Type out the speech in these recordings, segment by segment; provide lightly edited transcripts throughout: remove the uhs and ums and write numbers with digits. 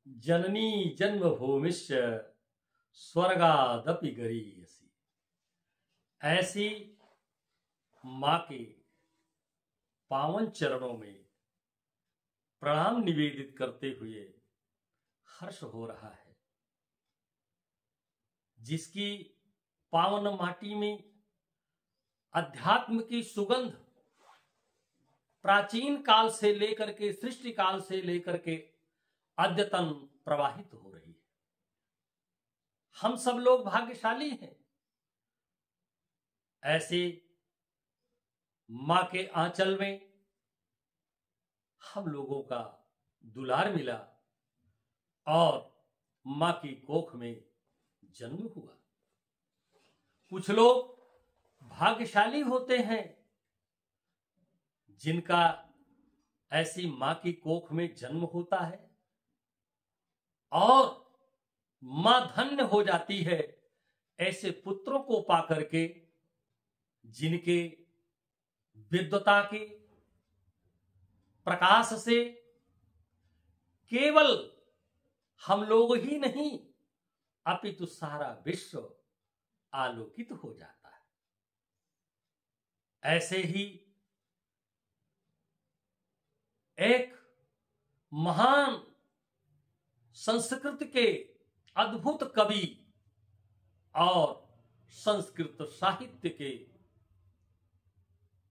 जननी जन्मभूमिश्च स्वर्गादपि गरीयसी। ऐसी माँ के पावन चरणों में प्रणाम निवेदित करते हुए हर्ष हो रहा है। जिसकी पावन माटी में अध्यात्म की सुगंध प्राचीन काल से लेकर के, सृष्टि काल से लेकर के अद्यतन प्रवाहित हो रही है। हम सब लोग भाग्यशाली हैं। ऐसे मां के आंचल में हम लोगों का दुलार मिला और मां की कोख में जन्म हुआ। कुछ लोग भाग्यशाली होते हैं जिनका ऐसी मां की कोख में जन्म होता है और मां धन्य हो जाती है ऐसे पुत्रों को पाकर के जिनके विद्वता के प्रकाश से केवल हम लोग ही नहीं अपितु सारा विश्व आलोकित हो जाता है। ऐसे ही एक महान संस्कृत के अद्भुत कवि और संस्कृत साहित्य के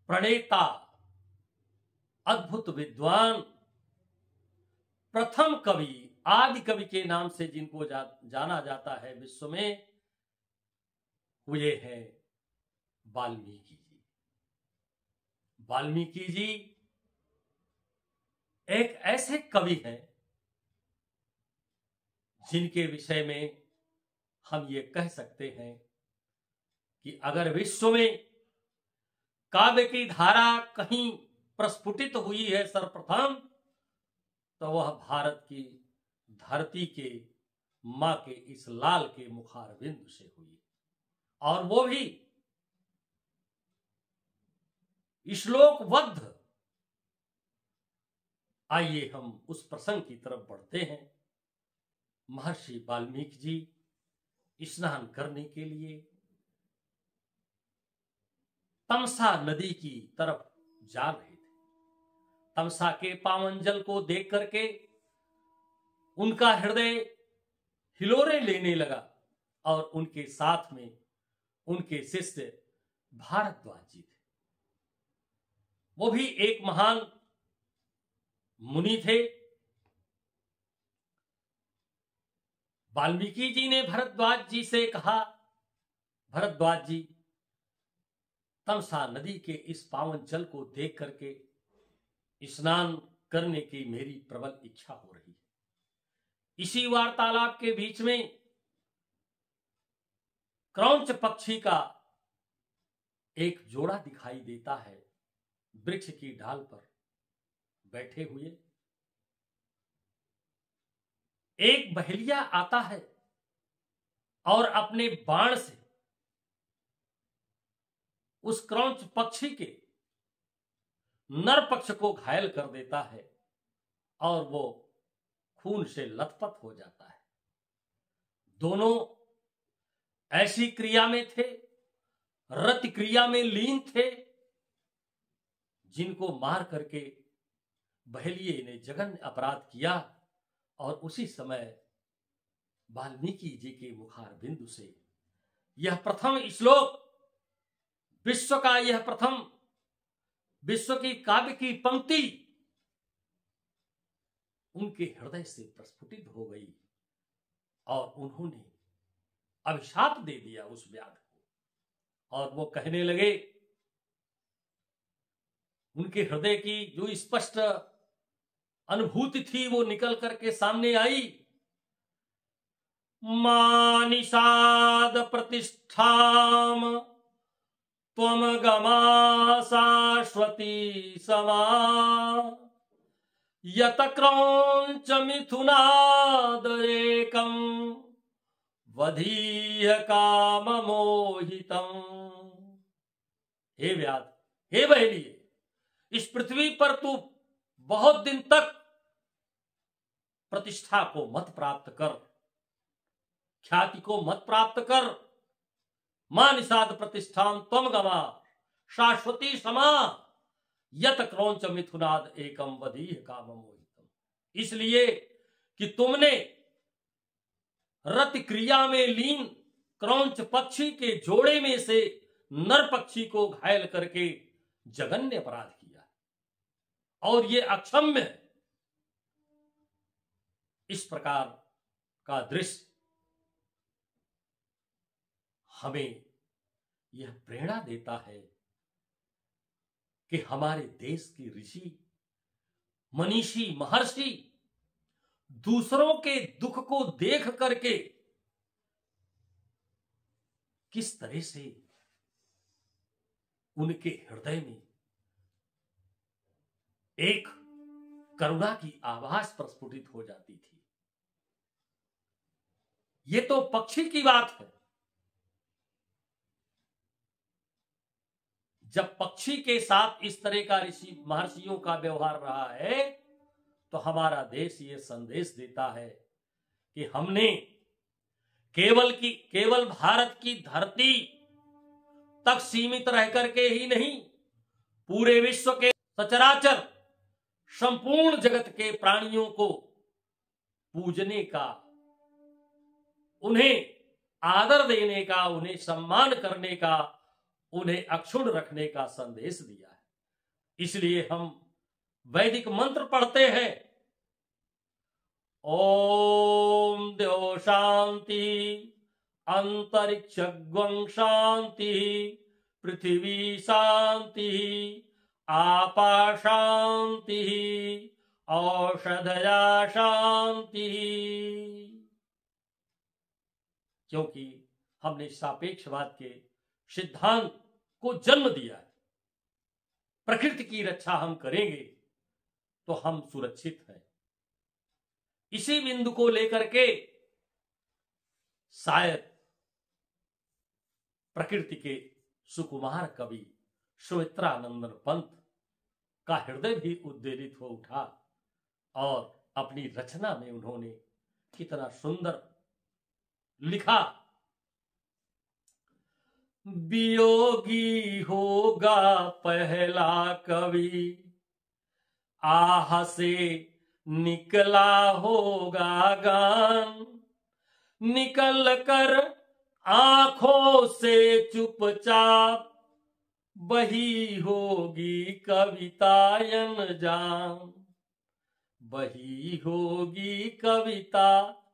प्रणेता, अद्भुत विद्वान, प्रथम कवि, आदि कवि के नाम से जिनको जाना जाता है विश्व में, हुए हैं वाल्मीकि जी। वाल्मीकि जी एक ऐसे कवि हैं जिनके विषय में हम ये कह सकते हैं कि अगर विश्व में काव्य की धारा कहीं प्रस्फुटित हुई है सर्वप्रथम, तो वह भारत की धरती के मां के इस लाल के मुखार बिंदु से हुई, और वो भी श्लोकबद्ध। आइए हम उस प्रसंग की तरफ बढ़ते हैं। महर्षि वाल्मीकि जी स्नान करने के लिए तमसा नदी की तरफ जा रहे थे। तमसा के पावन जल को देख करके उनका हृदय हिलोरे लेने लगा और उनके साथ में उनके शिष्य भारद्वाज जी थे। वो भी एक महान मुनि थे। वाल्मीकि जी ने भरद्वाज जी से कहा, भरद्वाज जी, तमसा नदी के इस पावन जल को देख करके स्नान करने की मेरी प्रबल इच्छा हो रही है। इसी वार्तालाप के बीच में क्रौंच पक्षी का एक जोड़ा दिखाई देता है, वृक्ष की ढाल पर बैठे हुए। एक बहेलिया आता है और अपने बाण से उस क्रौंच पक्षी के नर पक्ष को घायल कर देता है और वो खून से लथपथ हो जाता है। दोनों ऐसी क्रिया में थे, रति क्रिया में लीन थे, जिनको मार करके बहेलिये ने जघन्य अपराध किया। और उसी समय वाल्मीकि जी के मुखार बिंदु से यह प्रथम श्लोक, विश्व का यह प्रथम, विश्व की काव्य की पंक्ति उनके हृदय से प्रस्फुटित हो गई और उन्होंने अभिशाप दे दिया उस व्याध को। और वो कहने लगे, उनके हृदय की जो स्पष्ट अनुभूति थी वो निकल करके सामने आई। मानिषाद प्रतिष्ठाम त्वम गमा शाश्वती समा यत क्रौंच मिथुनादरेकम वधीय काम मोहितम। हे व्याध, हे बहेलिये, इस पृथ्वी पर तू बहुत दिन तक प्रतिष्ठा को मत प्राप्त कर, ख्याति को मत प्राप्त कर। मां निषाद प्रतिष्ठान त्वम गमा शाश्वती समा यत क्रौंच मिथुनाद एकम वधीह काममोहितम। इसलिए कि तुमने रति क्रिया में लीन क्रौंच पक्षी के जोड़े में से नर पक्षी को घायल करके जघन्य अपराध किया और ये अक्षम्य है। इस प्रकार का दृश्य हमें यह प्रेरणा देता है कि हमारे देश के ऋषि, मनीषी, महर्षि दूसरों के दुख को देख करके किस तरह से उनके हृदय में एक करुणा की आवाज प्रस्फुटित हो जाती थी। ये तो पक्षी की बात है। जब पक्षी के साथ इस तरह का ऋषि महर्षियों का व्यवहार रहा है तो हमारा देश ये संदेश देता है कि हमने केवल भारत की धरती तक सीमित रह करके ही नहीं, पूरे विश्व के सचराचर संपूर्ण जगत के प्राणियों को पूजने का, उन्हें आदर देने का, उन्हें सम्मान करने का, उन्हें अक्षुण्ण रखने का संदेश दिया है। इसलिए हम वैदिक मंत्र पढ़ते हैं, ओम देव शांति, अंतरिक्षं शांति, पृथ्वी शांति, आपा शांति, औषधया शांति। क्योंकि हमने सापेक्षवाद के सिद्धांत को जन्म दिया है। प्रकृति की रक्षा हम करेंगे तो हम सुरक्षित हैं। इसी बिंदु को लेकर के शायद प्रकृति के सुकुमार कवि सुमित्रानंदन पंत का हृदय भी उद्वेलित हो उठा और अपनी रचना में उन्होंने कितना सुंदर लिखा, वियोगी होगा पहला कवि, आह से निकला होगा गान, निकल कर आंखों से चुपचाप बही होगी कविता अनजान, बही होगी कविता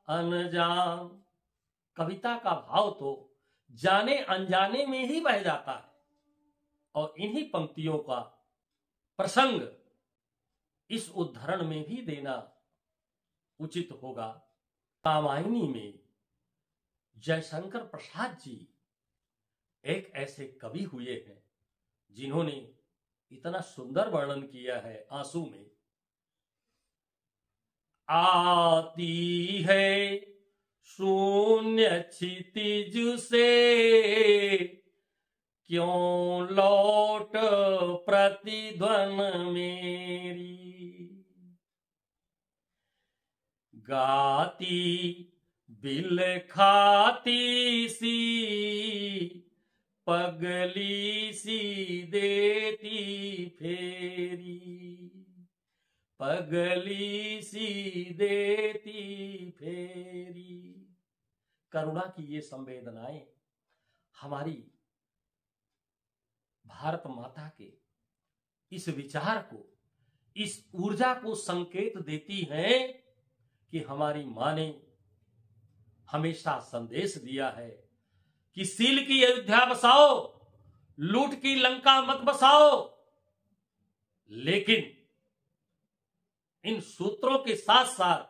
अनजान। कविता का भाव तो जाने अनजाने में ही बह जाता है और इन्हीं पंक्तियों का प्रसंग इस उद्धरण में भी देना उचित होगा। रामायणी में जयशंकर प्रसाद जी एक ऐसे कवि हुए हैं जिन्होंने इतना सुंदर वर्णन किया है आंसू में। आती है शून्य क्षितिज से क्यों लौट प्रतिध्वन मेरी, गाती बिल खाती सी पगली सी देती फेरी, पगली सी देती फेरी। करुणा की ये संवेदनाएं हमारी भारत माता के इस विचार को, इस ऊर्जा को संकेत देती हैं कि हमारी मां ने हमेशा संदेश दिया है कि सील की अयोध्या बसाओ, लूट की लंका मत बसाओ। लेकिन इन सूत्रों के साथ साथ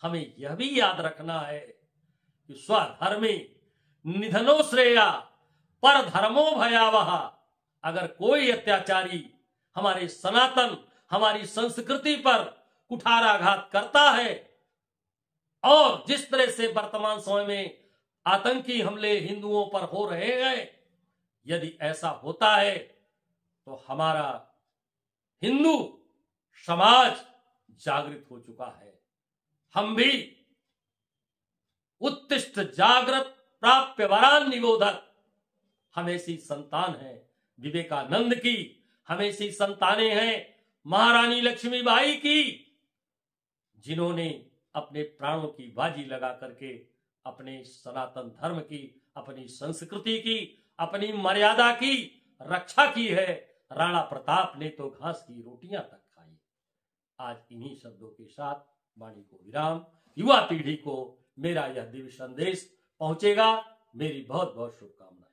हमें यह भी याद रखना है कि स्वधर्मे निधनो श्रेया पर धर्मो भयावह। अगर कोई अत्याचारी हमारे सनातन, हमारी संस्कृति पर कुठाराघात करता है और जिस तरह से वर्तमान समय में आतंकी हमले हिंदुओं पर हो रहे हैं, यदि ऐसा होता है तो हमारा हिंदू समाज जागृत हो चुका है। हम भी उत्तिष्ठ जागृत प्राप्य वरान निबोधक, हम ऐसी संतान हैं विवेकानंद की, हम ऐसी संतानें हैं महारानी लक्ष्मीबाई की, जिन्होंने अपने प्राणों की बाजी लगा करके अपने सनातन धर्म की, अपनी संस्कृति की, अपनी मर्यादा की रक्षा की है। राणा प्रताप ने तो घास की रोटियां तक खाई। आज इन्हीं शब्दों के साथ वाणी को विराम। युवा पीढ़ी को मेरा यह दिव्य संदेश पहुंचेगा। मेरी बहुत बहुत शुभकामनाएं।